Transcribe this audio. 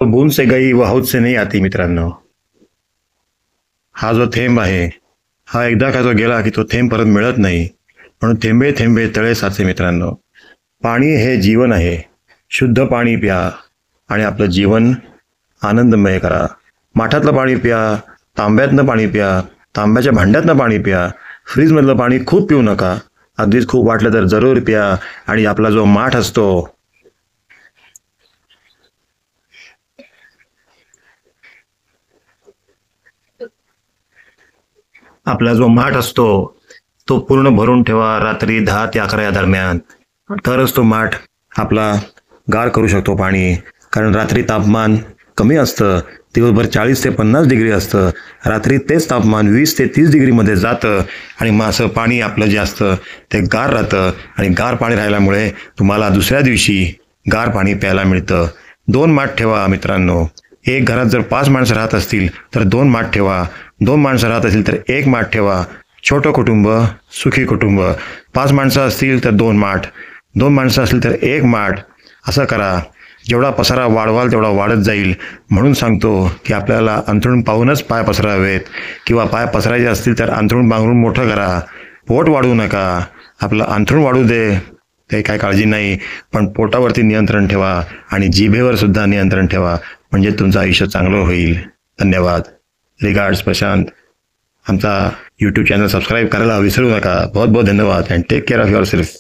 बूंद से गई वो हौद से नहीं आती मित्रांनो. हा जो थेंब आहे, हा एकदा का जो गेला की तो थेंब परत मिळत नाही. म्हणून थेंबे थेंबे तळे साचे मित्रांनो. पाणी हे जीवन आहे. शुद्ध पाणी प्या आणि आपलं जीवन आनंदमय करा. माठातलं पाणी प्या, तांब्यातनं पाणी प्या, तांब्याच्या भांड्यातनं पाणी प्या. फ्रीजमधलं पाणी खूप पिऊ नका. अगदीच खूप वाटलं तर जरूर प्या. आणि आपला जो माठ असतो, आपला जो माठ असतो तो पूर्ण भरून ठेवा रात्री 10 ते 11 या दरम्यान. तरच तो माठ आपला गार करू शकतो पाणी. कारण रात्री तापमान कमी असतं, दिवसभर 40 ते 50 डिग्री असतं. रात्री तेच तापमान 20 ते 30 डिग्रीमध्ये जातं आणि मग असं पाणी आपलं जे असतं ते गार राहतं. आणि गार पाणी राहिल्यामुळे तुम्हाला दुसऱ्या दिवशी गार पाणी प्यायला मिळतं. 2 माठ ठेवा मित्रांनो. एक घरात जर 5 माणसं राहत असतील तर 2 माठ ठेवा. 2 माणसं राहत असतील तर 1 माठ ठेवा. छोटं कुटुंब सुखी कुटुंब. 5 माणसं असतील तर 2 माठ, 2 माणसं असतील तर 1 माठ. असं करा. जेवढा पसारा वाढवाल तेवढा वाढत जाईल. म्हणून सांगतो की आपल्याला अंथरूण पाहूनच पाय पसरावेत, किंवा पाय पसरायचे असतील तर अंथरूण पांघरून मोठं करा. पोट वाढवू नका. आपलं अंथरूण वाढू दे, काही काय काळजी नाही, पण पोटावरती नियंत्रण ठेवा आणि जिभेवर सुद्धा नियंत्रण ठेवा. म्हणजे तुमचं आयुष्य चांगलं होईल. धन्यवाद. रिगार्ड्स प्रशांत. आमचा यूट्यूब चॅनल सबस्क्राईब करायला विसरू नका. बहुत बहुत धन्यवाद and take care of your self.